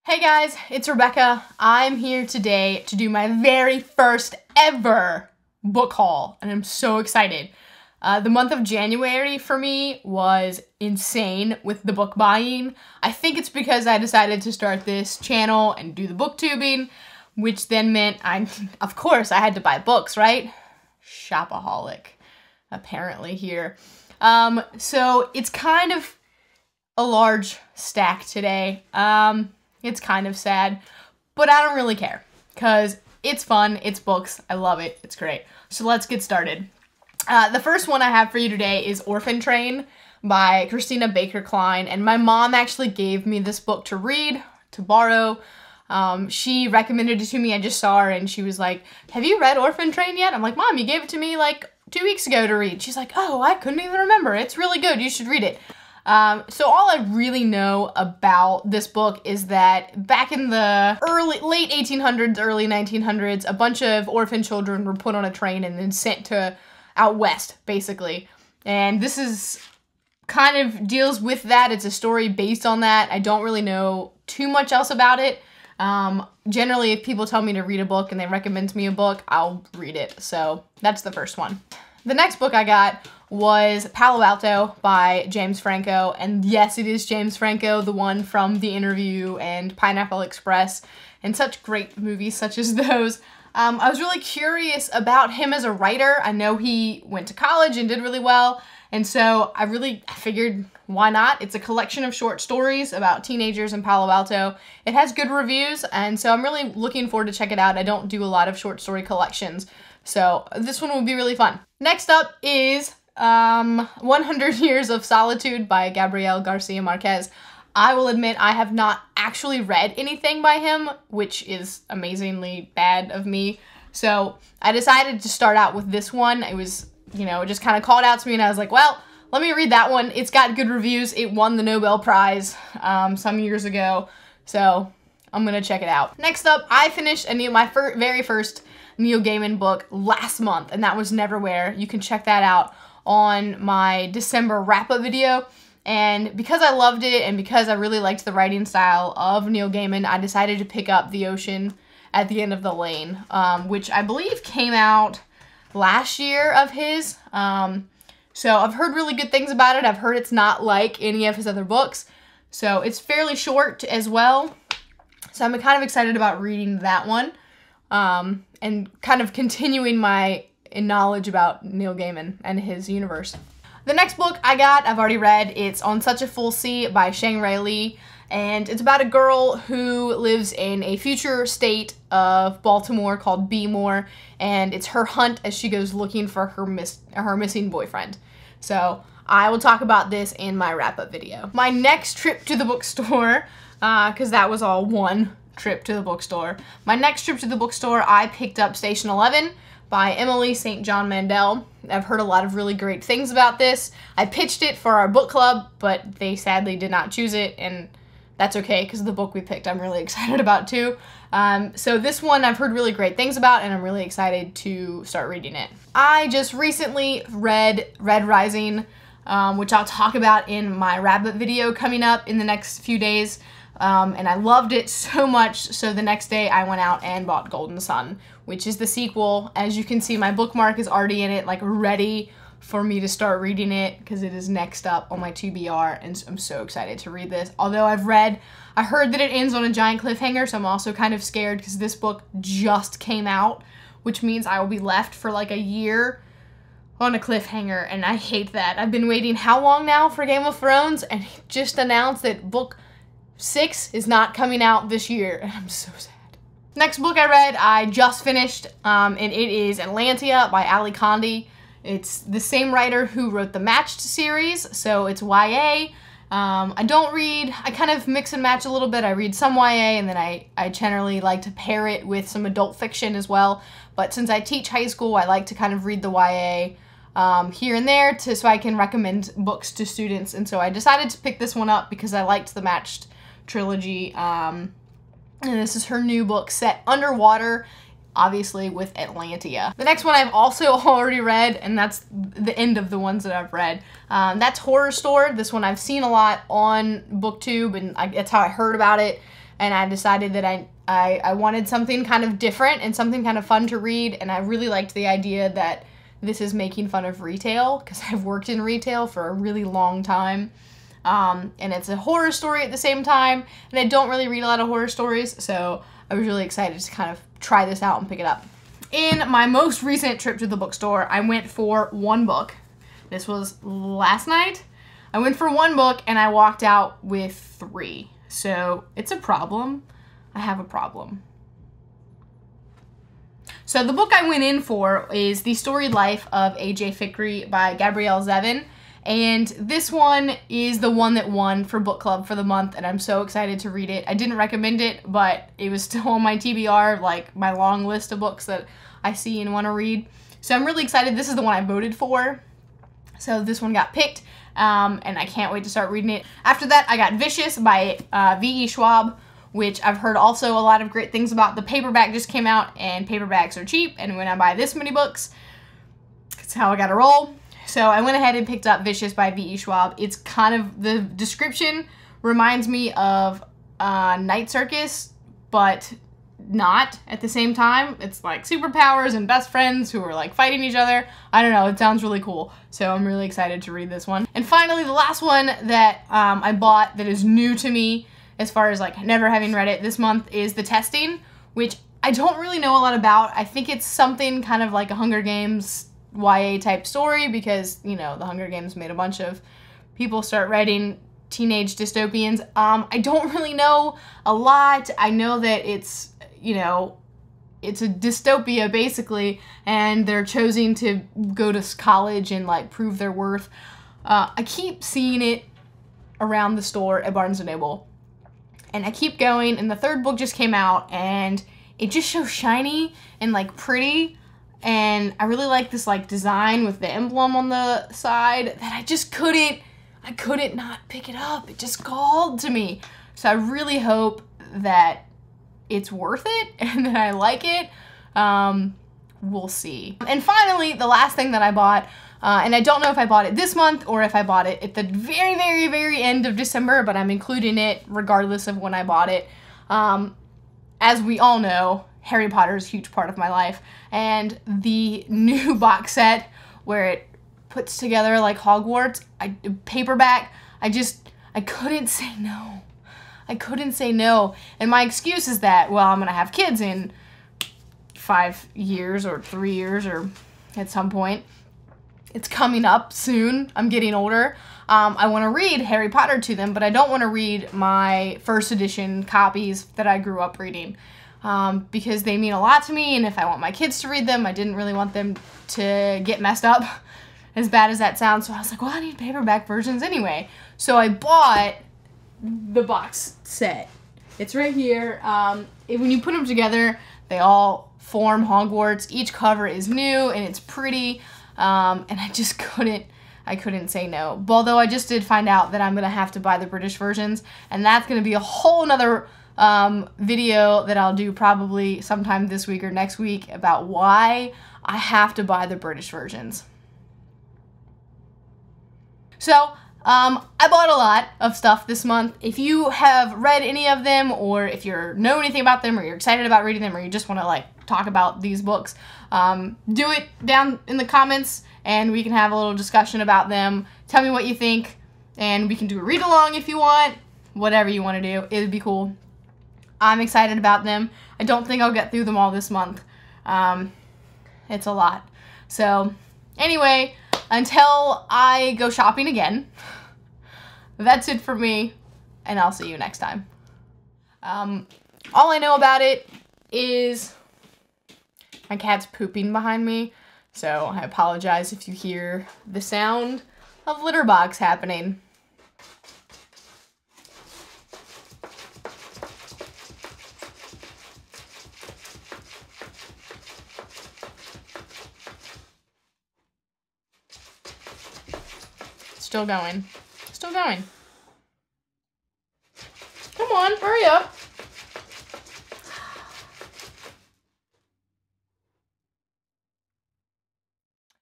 Hey guys, it's Rebecca. I'm here today to do my very first ever book haul, and I'm so excited. The month of January for me was insane with the book buying. I think it's because I decided to start this channel and do the booktubing, which then meant of course, I had to buy books, right? Shopaholic, apparently here. So it's kind of a large stack today. It's kind of sad, but I don't really care because it's fun, it's books, I love it, it's great. So let's get started. The first one I have for you today is Orphan Train by Christina Baker Klein, and my mom actually gave me this book to read, to borrow. She recommended it to me. I just saw her and she was like, "Have you read Orphan Train yet?" I'm like, "Mom, you gave it to me like 2 weeks ago to read." She's like, "Oh, I couldn't even remember. It's really good. You should read it." So all I really know about this book is that back in the late 1800s, early 1900s, a bunch of orphan children were put on a train and then sent to out west, basically. And this is kind of deals with that. It's a story based on that. I don't really know too much else about it. Generally, if people tell me to read a book and they recommend to me a book, I'll read it. So that's the first one. The next book I got was Palo Alto by James Franco, and yes, it is James Franco, the one from The Interview and Pineapple Express, and such great movies such as those. I was really curious about him as a writer. I know he went to college and did really well, and so I figured, why not? It's a collection of short stories about teenagers in Palo Alto. It has good reviews, and so I'm really looking forward to check it out. I don't do a lot of short story collections, so this one will be really fun. Next up is 100 Years of Solitude by Gabriel Garcia Marquez. I will admit I have not actually read anything by him, which is amazingly bad of me. So I decided to start out with this one. It was, it just kind of called out to me and I was like, well, let me read that one. It's got good reviews. It won the Nobel Prize some years ago. So I'm going to check it out. Next up, I finished my very first Neil Gaiman book last month, and that was Neverwhere. You can check that out on my December wrap-up video. And because I loved it and because I really liked the writing style of Neil Gaiman, I decided to pick up The Ocean at the End of the Lane, which I believe came out last year of his. So I've heard really good things about it. I've heard it's not like any of his other books. So it's fairly short as well. So I'm kind of excited about reading that one and kind of continuing my knowledge about Neil Gaiman and his universe. The next book I got, I've already read. It's On Such a Full Sea by Shang-Rae Lee, and it's about a girl who lives in a future state of Baltimore called B-More, and it's her hunt as she goes looking for her missing boyfriend. So I will talk about this in my wrap-up video. My next trip to the bookstore, because that was all one trip to the bookstore. My next trip to the bookstore, I picked up Station 11 by Emily St. John Mandel. I've heard a lot of really great things about this. I pitched it for our book club, but they sadly did not choose it, and that's okay because the book we picked I'm really excited about too. So this one I've heard really great things about, and I'm really excited to start reading it. I just recently read Red Rising, which I'll talk about in my wrap-up video coming up in the next few days. And I loved it so much, so the next day I went out and bought Golden Sun, which is the sequel. As you can see, my bookmark is already in it, like ready for me to start reading it, because it is next up on my TBR, and I'm so excited to read this. Although I heard that it ends on a giant cliffhanger, so I'm also kind of scared, because this book just came out, which means I will be left for like a year on a cliffhanger, and I hate that. I've been waiting how long now for Game of Thrones, and he just announced that book 6 is not coming out this year, and I'm so sad. Next book I read, I just finished, and it is Lancia by Ali Condé. It's the same writer who wrote the Matched series, so it's YA. I kind of mix and match a little bit. I read some YA, and then I generally like to pair it with some adult fiction as well. But since I teach high school, I like to kind of read the YA here and there so I can recommend books to students. And so I decided to pick this one up because I liked the Matched trilogy, and this is her new book set underwater, obviously with Atlantia. The next one I've also already read, and that's the end of the ones that I've read. That's Horror Store. This one I've seen a lot on BookTube, and that's how I heard about it. and I decided that I wanted something kind of different and something kind of fun to read, and I really liked the idea that this is making fun of retail, because I've worked in retail for a really long time, and it's a horror story at the same time, and I don't really read a lot of horror stories, so I was really excited to kind of try this out and pick it up. In my most recent trip to the bookstore, I went for one book. This was last night. I went for one book and I walked out with 3. So it's a problem. I have a problem. So the book I went in for is The Storied Life of A.J. Fikry by Gabrielle Zevin. And this one is the one that won for book club for the month, and I'm so excited to read it. I didn't recommend it, but it was still on my TBR, like my long list of books that I see and want to read. So I'm really excited. This is the one I voted for. So this one got picked, and I can't wait to start reading it. After that, I got Vicious by V.E. Schwab, which I've heard also a lot of great things about. The paperback just came out, and paperbacks are cheap, and when I buy this many books, it's how I gotta roll. So I went ahead and picked up Vicious by V.E. Schwab. It's kind of, the description reminds me of Night Circus, but not at the same time. It's like superpowers and best friends who are like fighting each other. I don't know, it sounds really cool. So I'm really excited to read this one. And finally, the last one that I bought that is new to me, as far as like never having read it this month, is The Testing, which I don't really know a lot about. I think it's something kind of like a Hunger Games YA type story, because, you know, the Hunger Games made a bunch of people start writing teenage dystopians. I don't really know a lot. I know that it's, you know, it's a dystopia basically, and they're choosing to go to college and like prove their worth. I keep seeing it around the store at Barnes & Noble, and I keep going, and the 3rd book just came out, and it just so shiny and like pretty, and I really like this like design with the emblem on the side that I couldn't not pick it up. It just called to me. So I really hope that it's worth it and that I like it. We'll see. And finally, the last thing that I bought, and I don't know if I bought it this month or if I bought it at the very, very, very end of December, but I'm including it regardless of when I bought it. As we all know, Harry Potter is a huge part of my life, and the new box set where it puts together like Hogwarts, paperback, I couldn't say no. I couldn't say no. And my excuse is that, well, I'm gonna have kids in 5 years or 3 years or at some point. It's coming up soon. I'm getting older. I want to read Harry Potter to them, but I don't want to read my 1st edition copies that I grew up reading, because they mean a lot to me, and if I want my kids to read them, I didn't really want them to get messed up, as bad as that sounds. So I was like, well, I need paperback versions anyway. So I bought the box set. It's right here. When you put them together, they all form Hogwarts. Each cover is new and it's pretty, and I just couldn't say no. Although I just did find out that I'm gonna have to buy the British versions, and that's gonna be a whole nother video that I'll do probably sometime this week or next week about why I have to buy the British versions. So I bought a lot of stuff this month. If you have read any of them, or if you know anything about them, or you're excited about reading them, or you just want to like talk about these books, do it down in the comments and we can have a little discussion about them. Tell me what you think, and we can do a read along if you want. Whatever you want to do, it would be cool. I'm excited about them. I don't think I'll get through them all this month. It's a lot. So anyway, until I go shopping again, that's it for me, and I'll see you next time. All I know about it is my cat's pooping behind me, so I apologize if you hear the sound of litter box happening. Still going. Still going. Come on, hurry up.